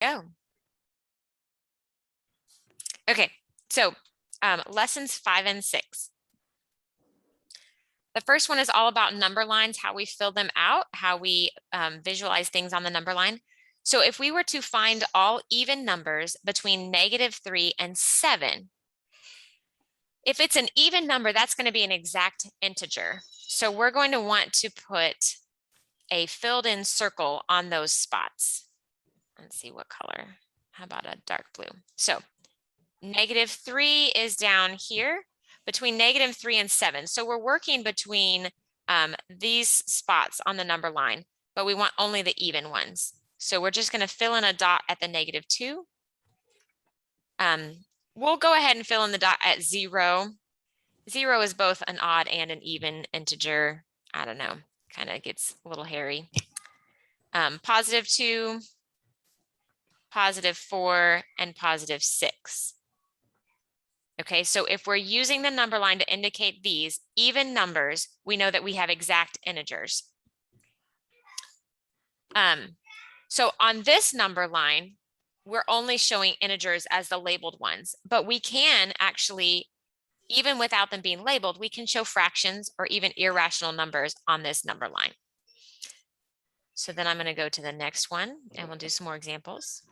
go. Okay, so lessons 5 and 6. The first one is all about number lines, how we fill them out, how we visualize things on the number line. So if we were to find all even numbers between -3 and 7, if it's an even number, that's going to be an exact integer. So we're going to want to put a filled in circle on those spots. Let's see what color. How about a dark blue? So -3 is down here between -3 and 7. So we're working between these spots on the number line, but we want only the even ones. So we're just going to fill in a dot at the -2. We'll go ahead and fill in the dot at 0. 0 is both an odd and an even integer. I don't know, kind of gets a little hairy. +2, +4, and +6. Okay, so if we're using the number line to indicate these even numbers, we know that we have exact integers. So on this number line, we're only showing integers as the labeled ones, but we can actually, even without them being labeled, we can show fractions or even irrational numbers on this number line. So then I'm going to go to the next one and we'll do some more examples.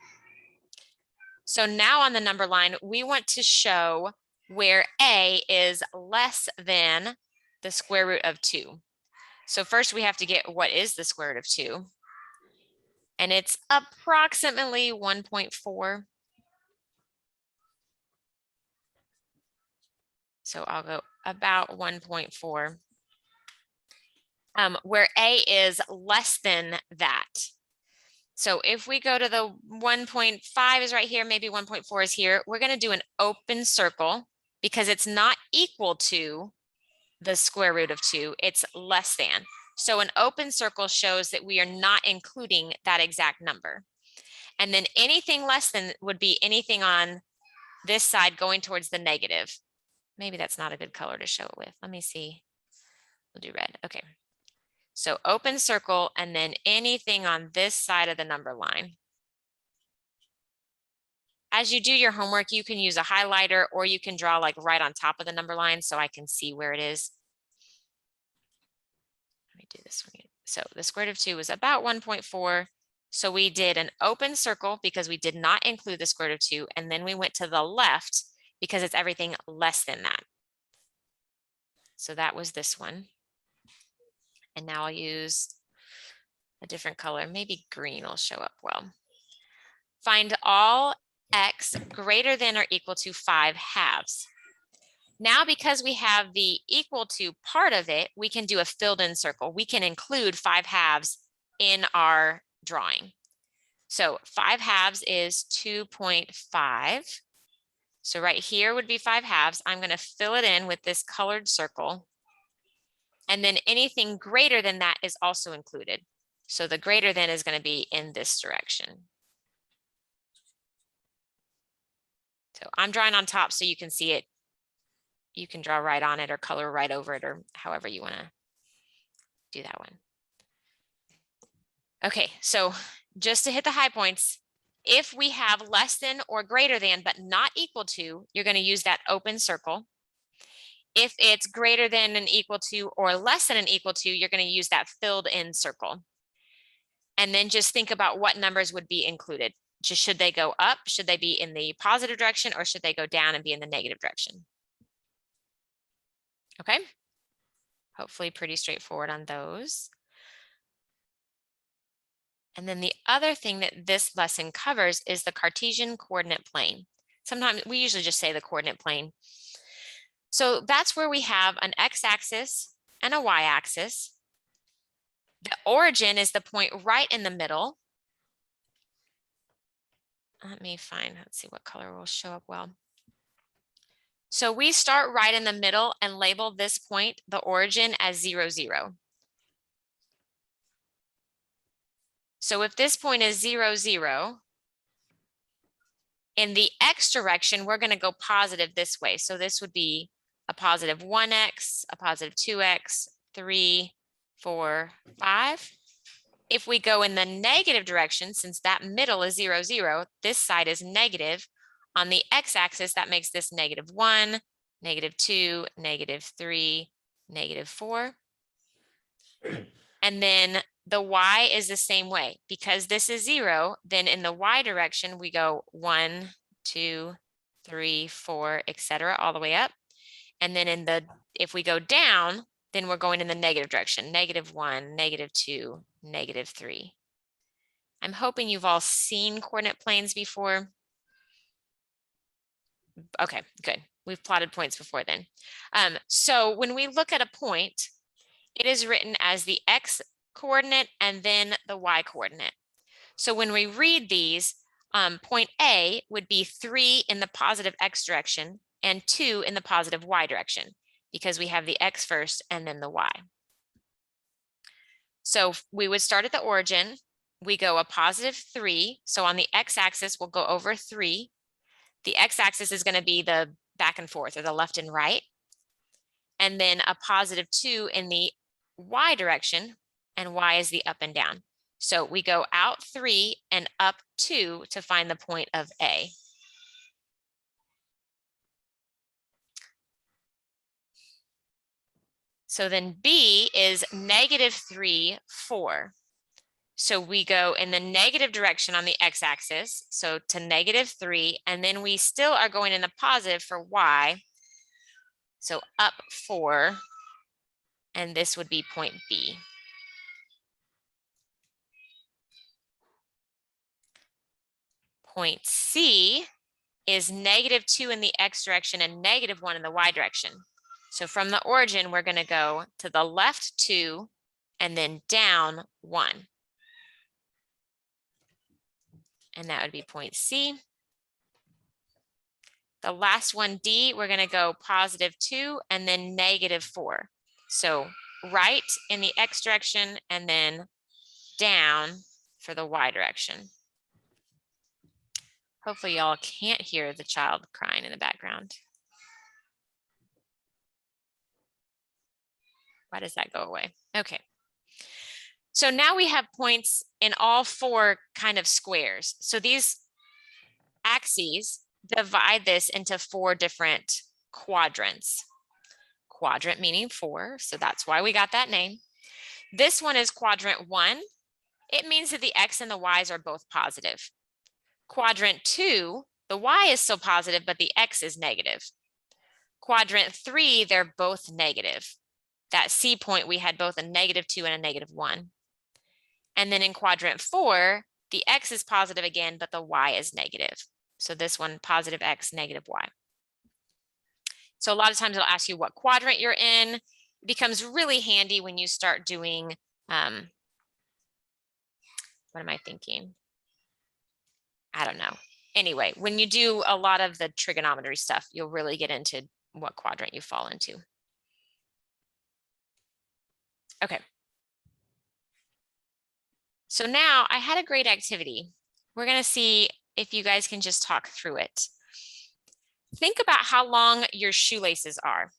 So now on the number line, we want to show where a is less than the square root of 2. So first we have to get what is the square root of 2. And it's approximately 1.4. So I'll go about 1.4. Where a is less than that. So if we go to the 1.5 is right here, maybe 1.4 is here, we're going to do an open circle because it's not equal to the square root of 2, it's less than. So an open circle shows that we are not including that exact number. And then anything less than would be anything on this side going towards the negative. Maybe that's not a good color to show it with. Let me see. We'll do red. Okay. So open circle and then anything on this side of the number line. As you do your homework, you can use a highlighter or you can draw like right on top of the number line so I can see where it is. Let me do this one. So the square root of 2 is about 1.4. So we did an open circle because we did not include the square root of 2. And then we went to the left because it's everything less than that. So that was this one. And now I'll use a different color. Maybe green will show up well. Find all x greater than or equal to 5 halves. Now, because we have the equal to part of it, we can do a filled in circle. We can include 5 halves in our drawing. So 5 halves is 2.5. So right here would be 5 halves. I'm going to fill it in with this colored circle. And then anything greater than that is also included. So the greater than is going to be in this direction. So I'm drawing on top so you can see it. You can draw right on it or color right over it or however you want to do that one. Okay, so just to hit the high points, if we have less than or greater than but not equal to, you're going to use that open circle. If it's greater than and equal to or less than and equal to, you're going to use that filled in circle. And then just think about what numbers would be included. Just should they go up? Should they be in the positive direction or should they go down and be in the negative direction? Okay. Hopefully pretty straightforward on those. And then the other thing that this lesson covers is the Cartesian coordinate plane. Sometimes we usually just say the coordinate plane. So that's where we have an x-axis and a y-axis. The origin is the point right in the middle. Let me find, let's see what color will show up well. So we start right in the middle and label this point, the origin, as 0, 0. So if this point is 0, 0, in the x direction, we're going to go positive this way. So this would be a positive 1x, a positive 2x, 3, 4, 5. If we go in the negative direction, since that middle is 0, 0, this side is negative. On the x-axis, that makes this -1, -2, -3, -4. And then the y is the same way. Because this is 0, then in the y direction, we go 1, 2, 3, 4, etc., all the way up. And then if we go down, then we're going in the negative direction, -1, -2, -3. I'm hoping you've all seen coordinate planes before. Okay, good. We've plotted points before then. So when we look at a point, it is written as the x coordinate and then the y coordinate. So when we read these, point A would be 3 in the positive x direction and 2 in the positive y direction, because we have the x first and then the y. So we would start at the origin. We go a +3. So on the x-axis, we'll go over 3. The x-axis is going to be the back and forth, or the left and right. And then a +2 in the y direction, and y is the up and down. So we go out 3 and up 2 to find the point of A. So then B is -3, 4. So we go in the negative direction on the x-axis, so to -3, and then we still are going in the positive for y. So up 4, and this would be point B. Point C is -2 in the x direction and -1 in the y direction. So from the origin, we're going to go to the left 2 and then down 1. And that would be point C. The last one, D, we're going to go +2 and then -4. So right in the x direction and then down for the y direction. Hopefully y'all can't hear the child crying in the background. Why does that go away? Okay. So now we have points in all 4 kind of squares. So these axes divide this into 4 different quadrants. Quadrant meaning 4, so that's why we got that name. This one is quadrant 1. It means that the x and the y's are both positive. Quadrant 2, the y is still positive, but the x is negative. Quadrant 3, they're both negative. That C point, we had both a -2 and a -1. And then in quadrant 4, the x is positive again, but the y is negative. So this one, positive x, negative y. So a lot of times it'll ask you what quadrant you're in. It becomes really handy when you start doing, what am I thinking? I don't know. Anyway, when you do a lot of the trigonometry stuff, you'll really get into what quadrant you fall into. Okay. So now I had a great activity. We're going to see if you guys can just talk through it. Think about how long your shoelaces are.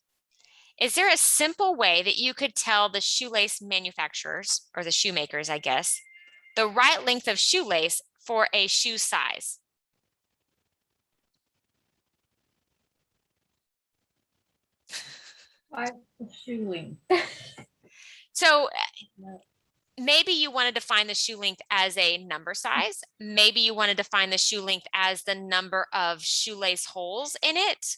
Is there a simple way that you could tell the shoelace manufacturers, or the shoemakers, I guess, the right length of shoelace for a shoe size? Shoe length. So maybe you want to define the shoe length as a number size. Maybe you want to define the shoe length as the number of shoelace holes in it.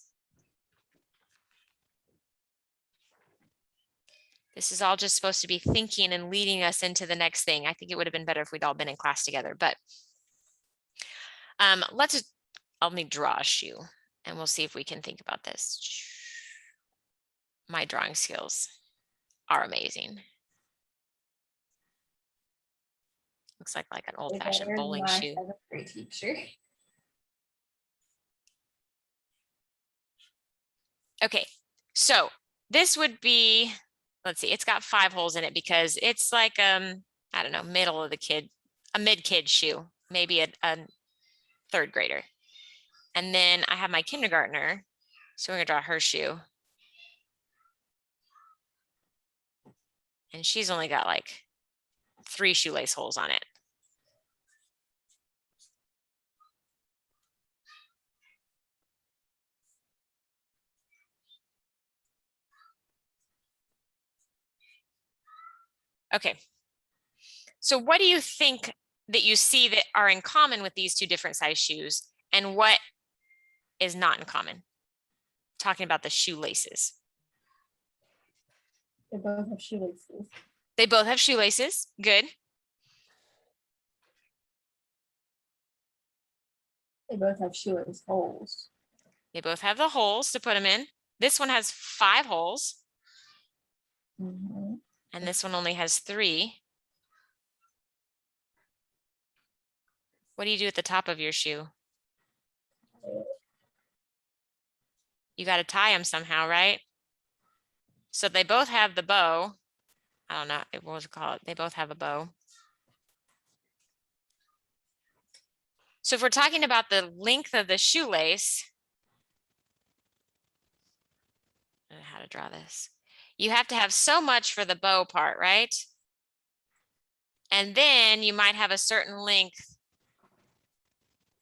This is all just supposed to be thinking and leading us into the next thing. I think it would have been better if we'd all been in class together, but I'll need to draw a shoe and we'll see if we can think about this. My drawing skills are amazing. Looks like an old-fashioned bowling shoe. As a great teacher. Okay, so this would be, let's see, it's got 5 holes in it because it's like, I don't know, middle of the kid, a mid-kid shoe, maybe a 3rd grader. And then I have my kindergartner, so we're gonna draw her shoe. And she's only got like 3 shoelace holes on it. Okay. So what do you think that you see that are in common with these two different size shoes, and what is not in common? Talking about the shoelaces. They both have shoelaces. They both have shoelaces. Good. They both have shoelace holes. They both have the holes to put them in. This one has 5 holes, Mhm. and this one only has 3. What do you do at the top of your shoe? You got to tie them somehow, right? So they both have the bow. I don't know, what was it called? They both have a bow. So if we're talking about the length of the shoelace, I don't know how to draw this. You have to have so much for the bow part, right? And then you might have a certain length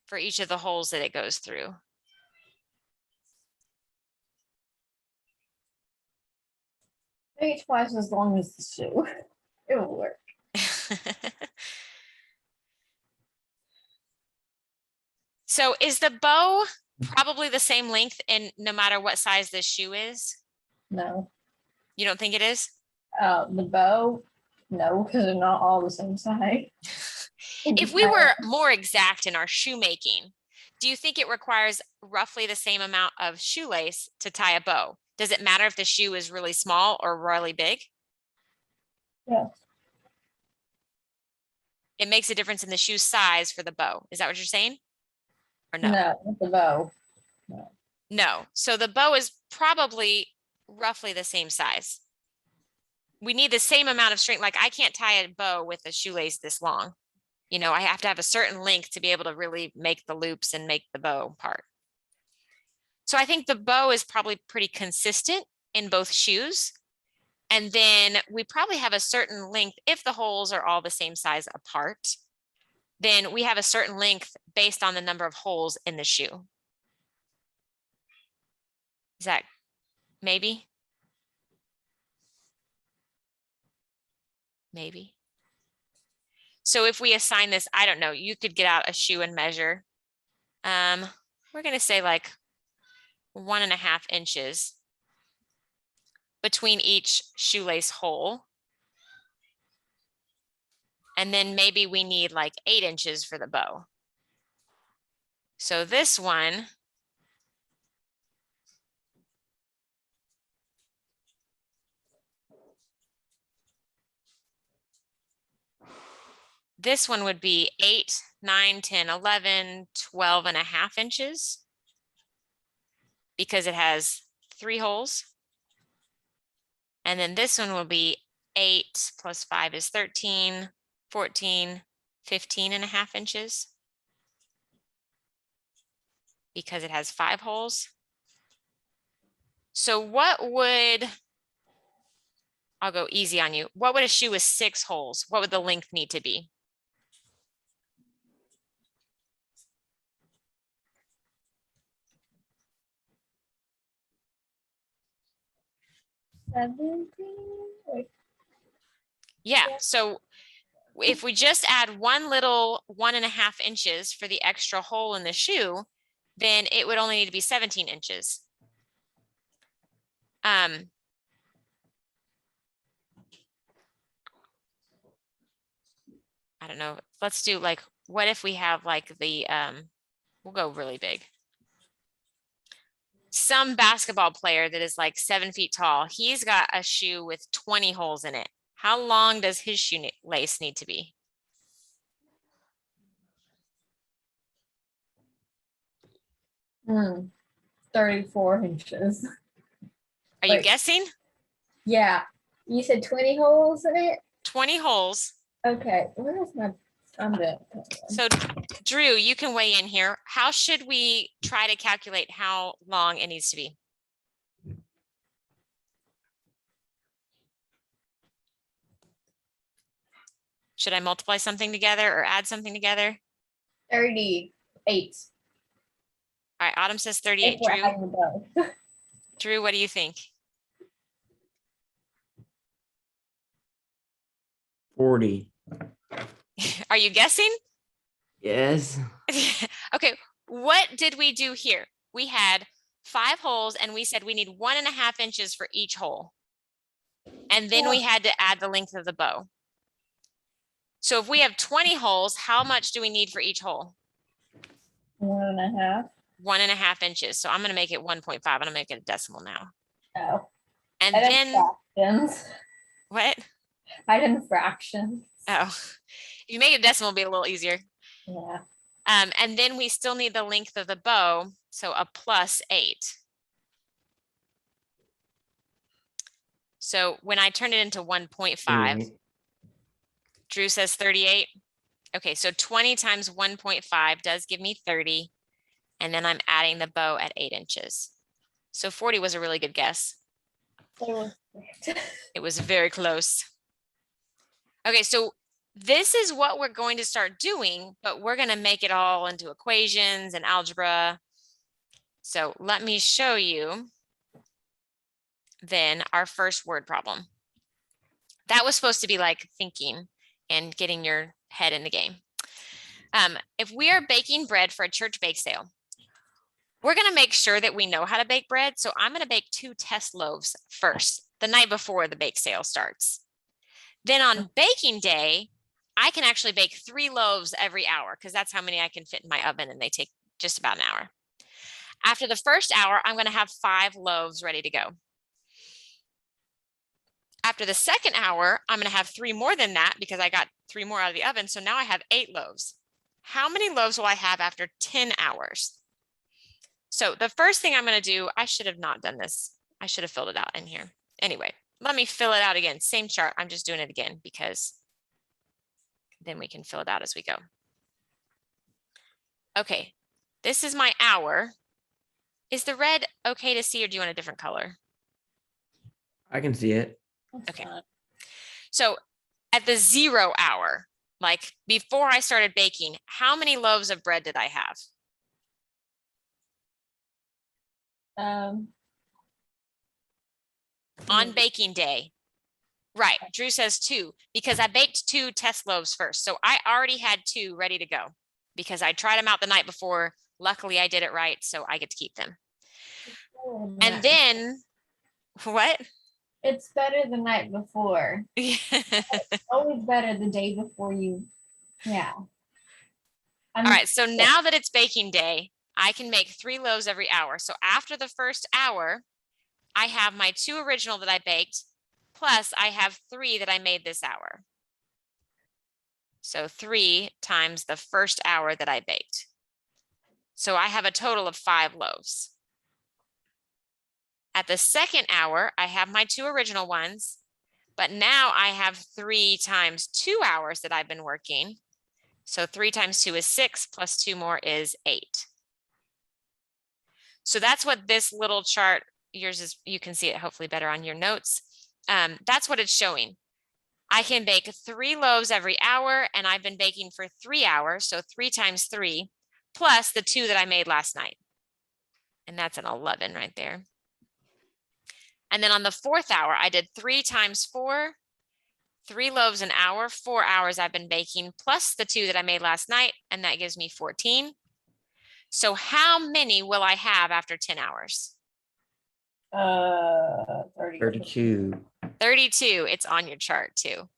for each of the holes that it goes through. Maybe twice as long as the shoe. It will work. So is the bow probably the same length in no matter what size this shoe is? No. You don't think it is? The bow, no, because they're not all the same size. If we were more exact in our shoemaking, do you think it requires roughly the same amount of shoelace to tie a bow? Does it matter if the shoe is really small or really big? Yeah. It makes a difference in the shoe size for the bow. Is that what you're saying? Or no? No, not the bow. No. So the bow is probably roughly the same size. We need the same amount of string. Like I can't tie a bow with a shoelace this long. You know, I have to have a certain length to be able to really make the loops and make the bow part. So I think the bow is probably pretty consistent in both shoes. And then we probably have a certain length if the holes are all the same size apart. Then we have a certain length based on the number of holes in the shoe. Is that maybe? Maybe. So if we assign this, I don't know, you could get out a shoe and measure. We're going to say like 1.5 inches between each shoelace hole. And then maybe we need like 8 inches for the bow. So this one, this one would be 8, 9, 10, 11, 12.5 inches because it has 3 holes. And then this one will be 8 plus 5 is 13, 14, 15.5 inches because it has 5 holes. So what would, I'll go easy on you. What would a shoe with 6 holes? What would the length need to be? 17. Yeah, so if we just add one little 1.5 inches for the extra hole in the shoe, then it would only need to be 17 inches. I don't know. Let's do like, what if we have like the, we'll go really big. Some basketball player that is like 7 feet tall, he's got a shoe with 20 holes in it. How long does his shoelace need to be? Hmm. 34 inches. Are you Wait. guessing? Yeah. You said 20 holes in it? 20 holes. Okay. Where is my So Drew, you can weigh in here. How should we try to calculate how long it needs to be? Should I multiply something together or add something together? 38. All right, Autumn says If 38. we're adding both. Drew, what do you think? 40. Are you guessing? Yes. Okay, what did we do here? We had 5 holes and we said we need 1.5 inches for each hole. And then we had to add the length of the bow. So if we have 20 holes, how much do we need for each hole? 1.5. 1.5 inches. So I'm going to make it 1.5. I'm going to make it a decimal now. Oh. And I did then fractions. what? I did fractions. Oh, if you make it a decimal, it'll be a little easier. Yeah. And then we still need the length of the bow. So a +8. So when I turn it into 1.5, Drew says 38. Okay, so 20 times 1.5 does give me 30. And then I'm adding the bow at 8 inches. So 40 was a really good guess. It was very close. Okay, so this is what we're going to start doing, but we're going to make it all into equations and algebra. So let me show you then our first word problem. That was supposed to be like thinking and getting your head in the game. If we are baking bread for a church bake sale, we're going to make sure that we know how to bake bread. So I'm going to bake 2 test loaves first, the night before the bake sale starts. Then on baking day, I can actually bake 3 loaves every hour because that's how many I can fit in my oven and they take just about an hour. After the first hour, I'm going to have 5 loaves ready to go. After the second hour, I'm going to have 3 more than that because I got 3 more out of the oven. So now I have 8 loaves. How many loaves will I have after 10 hours? So the first thing I'm going to do, I should have not done this. I should have filled it out in here. Anyway, let me fill it out again. Same chart. I'm just doing it again because then we can fill it out as we go. Okay, this is my hour. Is the red okay to see or do you want a different color? I can see it. Okay. So at the 0 hour, like before I started baking, how many loaves of bread did I have? On baking day. Right, Drew says 2 because I baked 2 test loaves first. So I already had 2 ready to go because I tried them out the night before. Luckily I did it right, so I get to keep them. And then, what? It's better the night before. It's always better the day before you. Yeah. All right, so now that it's baking day, I can make 3 loaves every hour. So after the first hour, I have my 2 original that I baked, plus I have 3 that I made this hour. So 3 times the first hour that I baked. So I have a total of 5 loaves. At the second hour, I have my 2 original ones, but now I have 3 times 2 hours that I've been working. So 3 times 2 is 6, plus 2 more is 8. So that's what this little chart, yours is, you can see it hopefully better on your notes. That's what it's showing. I can bake 3 loaves every hour, and I've been baking for 3 hours. So 3 times 3, plus the 2 that I made last night. And that's an 11 right there. And then on the 4th hour, I did 3 times 4, 3 loaves an hour, 4 hours I've been baking, plus the 2 that I made last night, and that gives me 14. So how many will I have after 10 hours? 32. 32. It's on your chart too.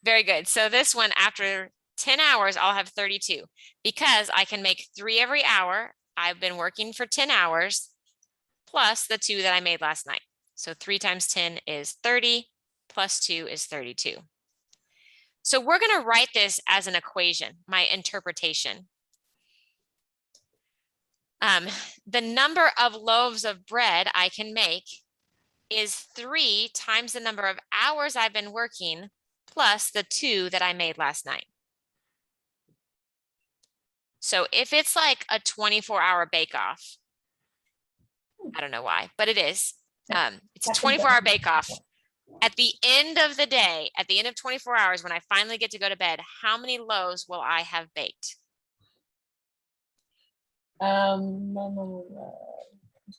Very good. So this one, after 10 hours, I'll have 32 because I can make 3 every hour. I've been working for 10 hours plus the 2 that I made last night. So 3 times 10 is 30 plus 2 is 32. So we're going to write this as an equation, my interpretation. The number of loaves of bread I can make is 3 times the number of hours I've been working plus the 2 that I made last night. So if it's like a 24-hour bake-off, I don't know why, but it is. It's a 24-hour bake-off. At the end of the day, at the end of 24 hours, when I finally get to go to bed, how many loaves will I have baked?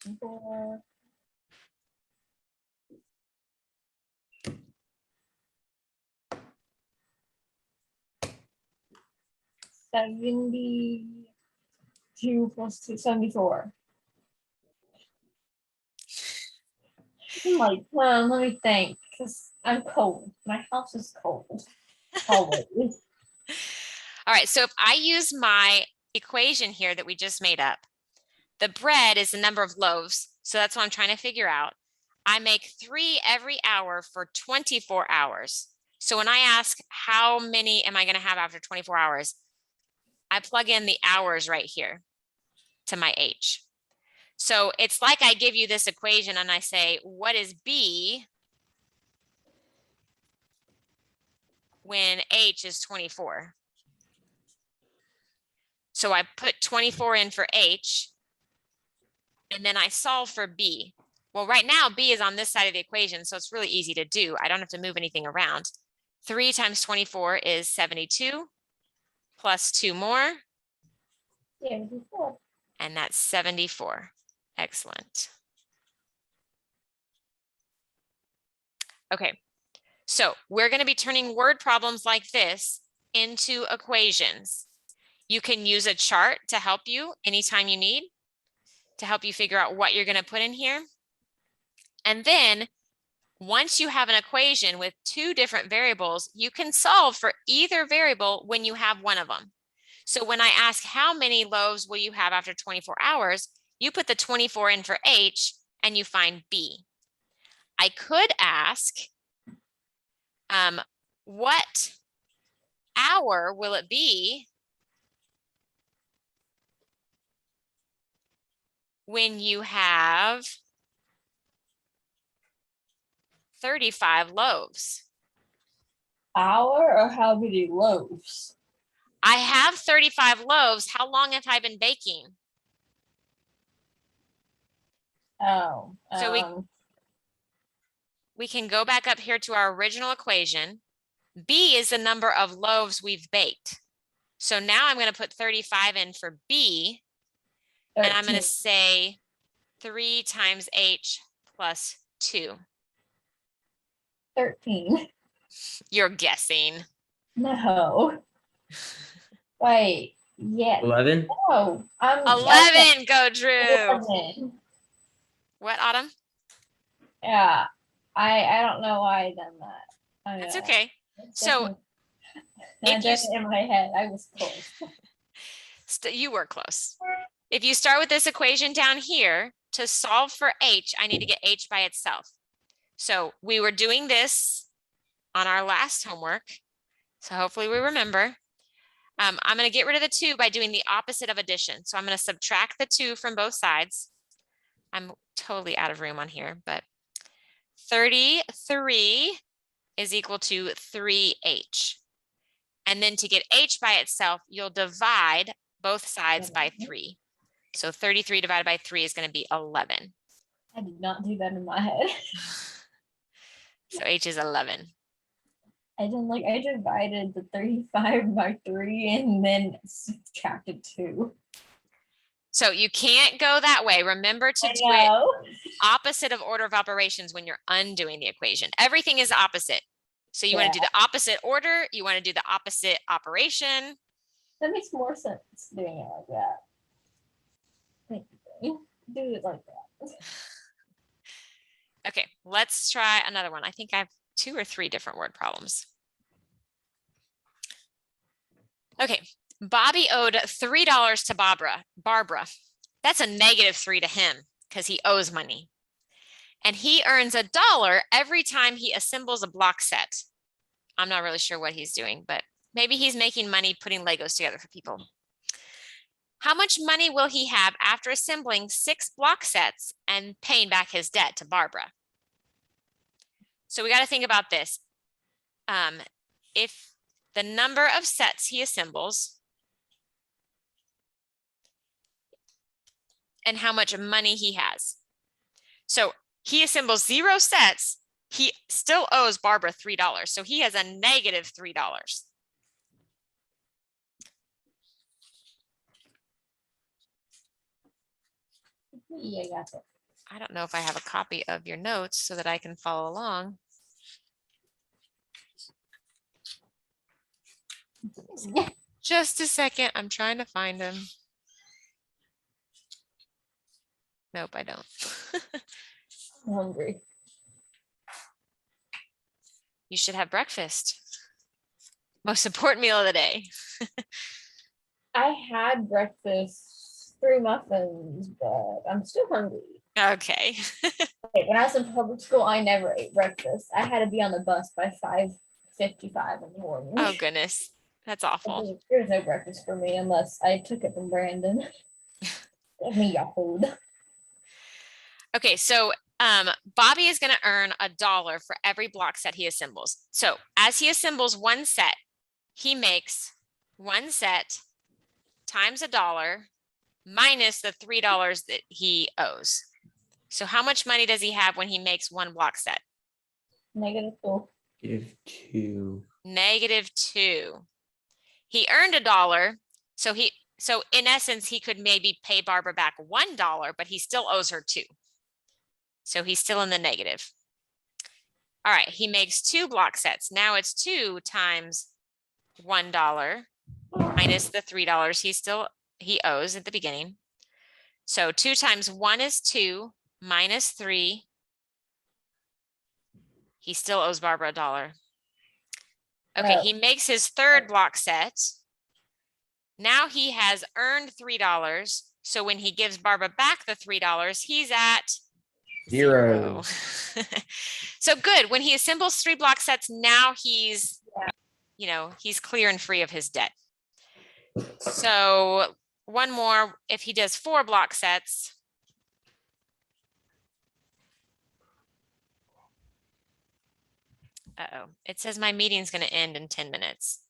24, 72 plus 2, 74. I'm like, well, let me think, because I'm cold. My house is cold. Always. All right, so if I use my equation here that we just made up, the bread is the number of loaves, so that's what I'm trying to figure out. I make 3 every hour for 24 hours. So when I ask how many am I going to have after 24 hours, I plug in the hours right here to my H. So it's like I give you this equation and I say, what is B when H is 24? So I put 24 in for H, and then I solve for B. Well, right now, B is on this side of the equation, so it's really easy to do. I don't have to move anything around. 3 times 24 is 72, plus 2 more, Yeah, before. and that's 74. Excellent. Okay, so we're going to be turning word problems like this into equations. You can use a chart to help you anytime you need, to help you figure out what you're going to put in here. And then once you have an equation with 2 different variables, you can solve for either variable when you have one of them. So when I ask how many loaves will you have after 24 hours, you put the 24 in for H and you find B. I could ask, what hour will it be when you have 35 loaves? Hour or how many loaves? I have 35 loaves. How long have I been baking? Oh, So we can go back up here to our original equation. B is the number of loaves we've baked. So now I'm going to put 35 in for B, and I'm going to 13. say 3 times H plus 2. 13. You're guessing. No. Wait. Yeah. 11. No. I'm 11, go Drew. 11. What, Autumn? Yeah. I don't know why I done that. I That's know. okay. It's So definitely- I if did you it in my head. I was close. you were close. If you start with this equation down here, to solve for H, I need to get H by itself. So we were doing this on our last homework. So hopefully we remember. I'm going to get rid of the 2 by doing the opposite of addition. So I'm going to subtract the 2 from both sides. I'm totally out of room on here, but 33 is equal to 3H. And then to get H by itself, you'll divide both sides by 3. So 33 divided by 3 is going to be 11. I did not do that in my head. So H is 11. I divided the 35 by 3 and then subtracted 2. So you can't go that way. Remember to I do it know. opposite of order of operations when you're undoing the equation. Everything is opposite. So you want to do the opposite order. You want to do the opposite operation. That makes more sense doing it like that. Thank you. Do it like that. Okay, let's try another one. I think I have 2 or 3 different word problems. Okay, Bobby owed $3 to Barbara. That's a -3 to him because he owes money. And he earns $1 every time he assembles a block set. I'm not really sure what he's doing, but maybe he's making money putting Legos together for people. How much money will he have after assembling 6 block sets and paying back his debt to Barbara? So we got to think about this. If the number of sets he assembles and how much money he has. So he assembles 0 sets. he still owes Barbara $3. So he has a negative $3. Yeah, I got it. I don't know if I have a copy of your notes so that I can follow along. Yeah. Just a second. I'm trying to find them. Nope, I don't. I'm hungry. You should have breakfast. Most important meal of the day. I had breakfast, 3 muffins, but I'm still hungry. Okay. Okay, when I was in public school, I never ate breakfast. I had to be on the bus by 5:55 in the morning. Oh, goodness. That's awful. There's no breakfast for me unless I took it from Brandon. Give me your food. Okay, so Bobby is going to earn $1 for every block set he assembles. So as he assembles one set, he makes one set times $1 minus the $3 that he owes. So how much money does he have when he makes one block set? -2. -2. -2. He earned $1. So in essence, he could maybe pay Barbara back $1, but he still owes her $2. So he's still in the negative. All right, he makes 2 block sets. Now it's 2 times $1 minus the $3 he owes at the beginning. So 2 times 1 is 2 minus 3. He still owes Barbara $1. Okay, he makes his 3rd block set. Now he has earned $3. So when he gives Barbara back the $3, he's at 0. So good. When he assembles 3 block sets, now he's, he's clear and free of his debt. So one more, if he does 4 block sets. Uh-oh, it says my meeting's going to end in 10 minutes.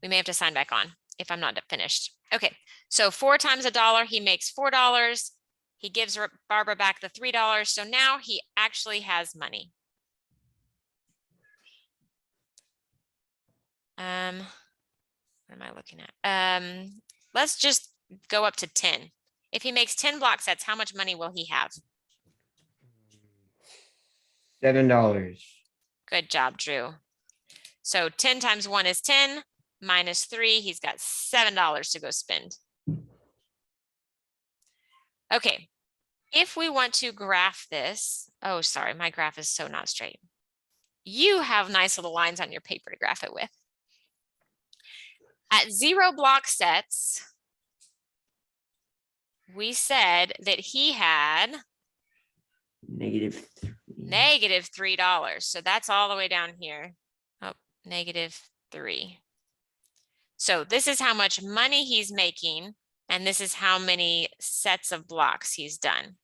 We may have to sign back on if I'm not finished. Okay, so 4 times $1, he makes $4. He gives Barbara back the $3. So now he actually has money. What am I looking at? Let's just go up to 10. If he makes 10 block sets, how much money will he have? $7. Good job, Drew. So 10 times 1 is 10 minus 3. He's got $7 to go spend. Okay, if we want to graph this, oh, sorry, my graph is so not straight. You have nice little lines on your paper to graph it with. At 0 block sets, we said that he had -$3. So that's all the way down here. Oh, -3. So this is how much money he's making, and this is how many sets of blocks he's done.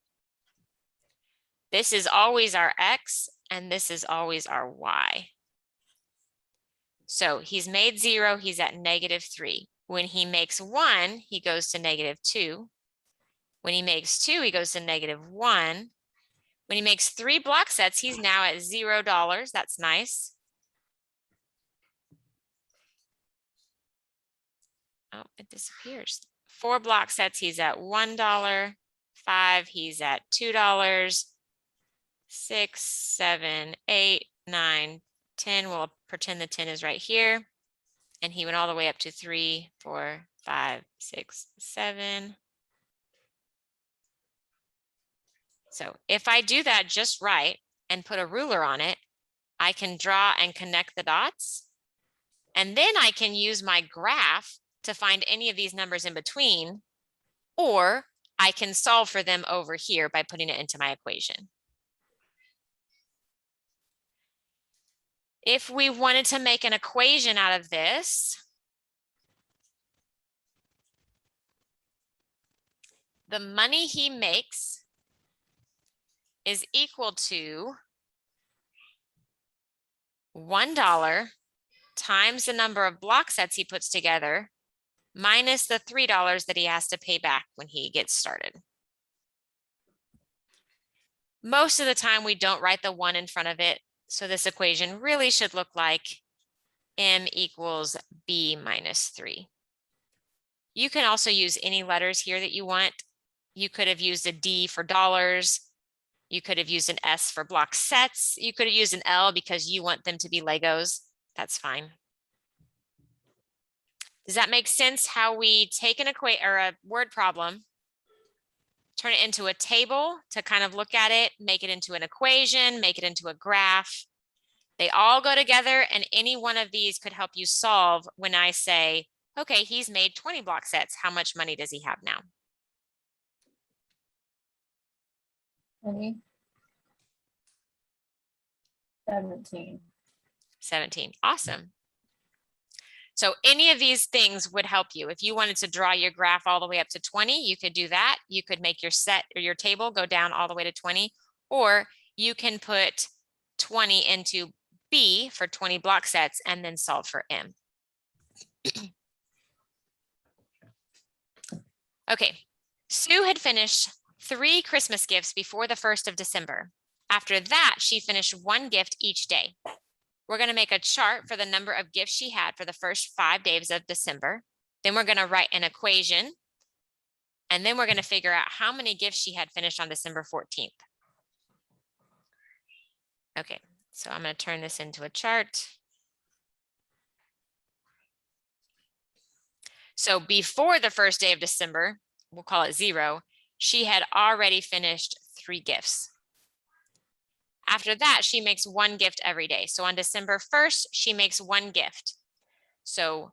This is always our X, and this is always our Y. So he's made 0, he's at -3. When he makes 1, he goes to -2. When he makes 2, he goes to -1. When he makes 3 block sets, he's now at $0. That's nice. Oh, it disappears. 4 block sets, he's at $1. 5, he's at $2. 6, 7, 8, 9, 10. We'll pretend the 10 is right here. And he went all the way up to 3, 4, 5, 6, 7. So if I do that just right and put a ruler on it, I can draw and connect the dots. And then I can use my graph to find any of these numbers in between, or I can solve for them over here by putting it into my equation. If we wanted to make an equation out of this, the money he makes is equal to $1 times the number of block sets he puts together minus the $3 that he has to pay back when he gets started. Most of the time we don't write the 1 in front of it. So this equation really should look like m equals b minus 3. You can also use any letters here that you want. You could have used a D for dollars. You could have used an S for block sets. You could have used an L because you want them to be Legos. That's fine. Does that make sense how we take an a word problem, turn it into a table to kind of look at it, make it into an equation, make it into a graph? They all go together, and any one of these could help you solve when I say, okay, he's made 20 block sets. How much money does he have now? 20. 17. 17. Awesome. So any of these things would help you. If you wanted to draw your graph all the way up to 20, you could do that. You could make your set or your table go down all the way to 20, or you can put 20 into B for 20 block sets and then solve for M. Okay, Sue had finished 3 Christmas gifts before the 1st of December. After that, she finished 1 gift each day. We're going to make a chart for the number of gifts she had for the first 5 days of December. Then we're going to write an equation. And then we're going to figure out how many gifts she had finished on December 14th. Okay, so I'm going to turn this into a chart. So before the first day of December, we'll call it 0, she had already finished 3 gifts. After that, she makes 1 gift every day. So on December 1st, she makes 1 gift. So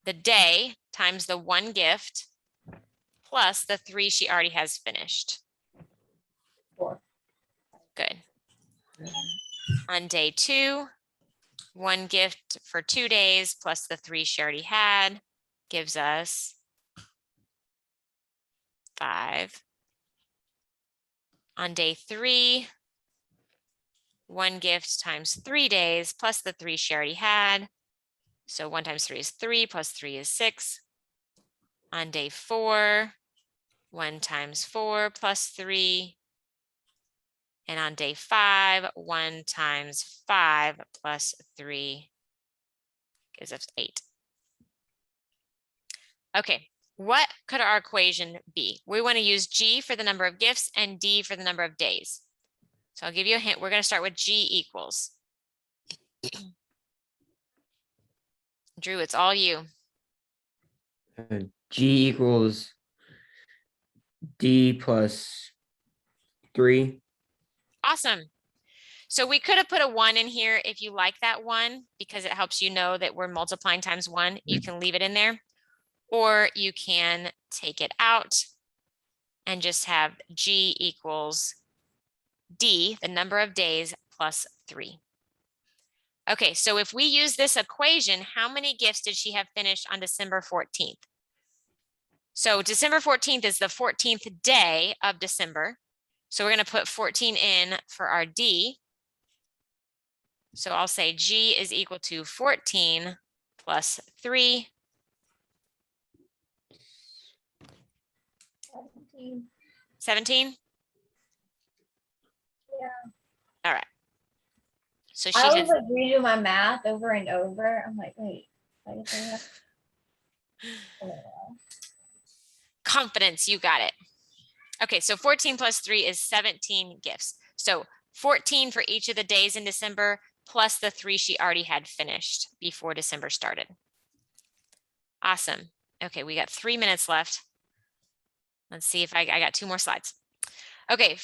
the day times the 1 gift plus the 3 she already has finished. 4. Good. On day 2, 1 gift for 2 days plus the 3 she already had gives us 5. On day 3, 1 gift times 3 days plus the 3 she already had. So 1 times 3 is 3 plus 3 is 6. On day 4, 1 times 4 plus 3. And on day 5, 1 times 5 plus 3 gives us 8. Okay, what could our equation be? We want to use G for the number of gifts and D for the number of days. So I'll give you a hint. We're going to start with G equals. Drew, it's all you. G equals D plus 3. Awesome. So we could have put a 1 in here if you like that 1, because it helps you know that we're multiplying times 1. You can leave it in there, or you can take it out and just have G equals D, the number of days, plus 3. Okay, so if we use this equation, how many gifts did she have finished on December 14th? So December 14th is the 14th day of December. So we're going to put 14 in for our D. So I'll say G is equal to 14 plus 3. 17. 17? Yeah. All right. So she I had always like redo my math over and over. I'm like, wait, I guess I have. confidence. You got it. Okay, so 14 plus 3 is 17 gifts. So 14 for each of the days in December, plus the 3 she already had finished before December started. Awesome. Okay, we got 3 minutes left. Let's see if I got 2 more slides. Okay,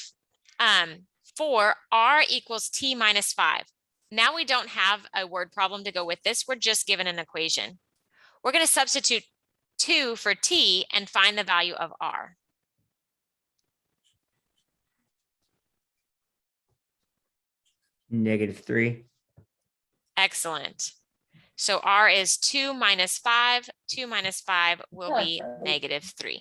for R equals T minus 5. Now we don't have a word problem to go with this. We're just given an equation. We're going to substitute 2 for T and find the value of R. -3. Excellent. So R is 2 minus 5. 2 minus 5 will be -3.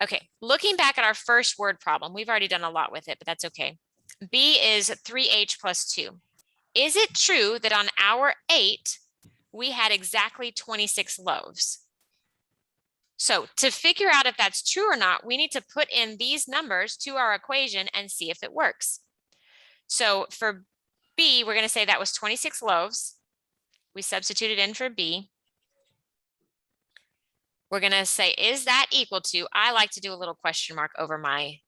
Okay, looking back at our first word problem, we've already done a lot with it, but that's okay. B is 3H plus 2. Is it true that on hour 8, we had exactly 26 loaves? So to figure out if that's true or not, we need to put in these numbers to our equation and see if it works. So for B, we're going to say that was 26 loaves. We substituted in for B. We're going to say, is that equal to, I like to do a little question mark over my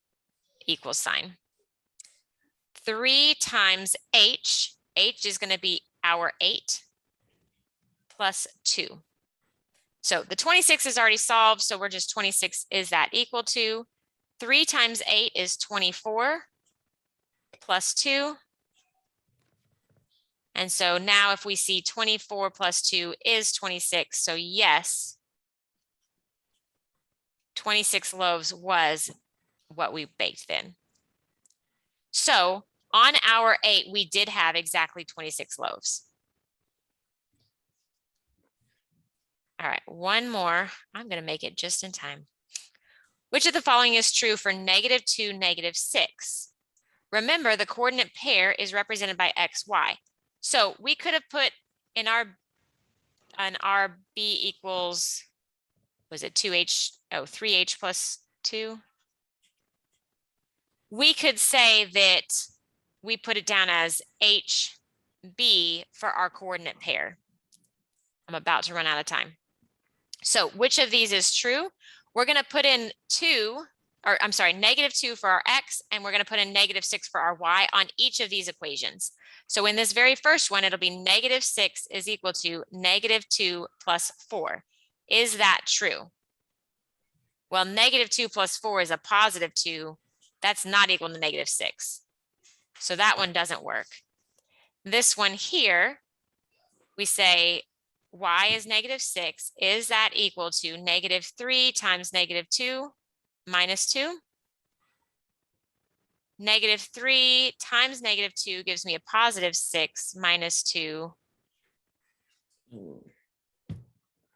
equal sign. 3 times H, H is going to be our 8 plus 2. So the 26 is already solved, so we're just 26, is that equal to? 3 times 8 is 24 plus 2. And so now if we see 24 plus 2 is 26, so yes, 26 loaves was what we baked then. So on our 8, we did have exactly 26 loaves. All right, one more. I'm going to make it just in time. Which of the following is true for -2, -6? Remember, the coordinate pair is represented by x, y. So we could have put in our B equals, was it 2h? Oh, 3h plus 2. We could say that we put it down as HB for our coordinate pair. I'm about to run out of time. So which of these is true? We're going to put in 2, or I'm sorry, -2 for our x, and we're going to put in -6 for our y on each of these equations. So in this very first one, it'll be -6 is equal to -2 plus 4. Is that true? Well, -2 plus 4 is a +2. That's not equal to -6. So that one doesn't work. This one here, we say y is -6. Is that equal to -3 times -2 minus 2? -3 times -2 gives me a +6 minus 2.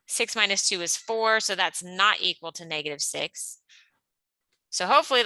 6 minus 2 is 4, so that's not equal to -6. So hopefully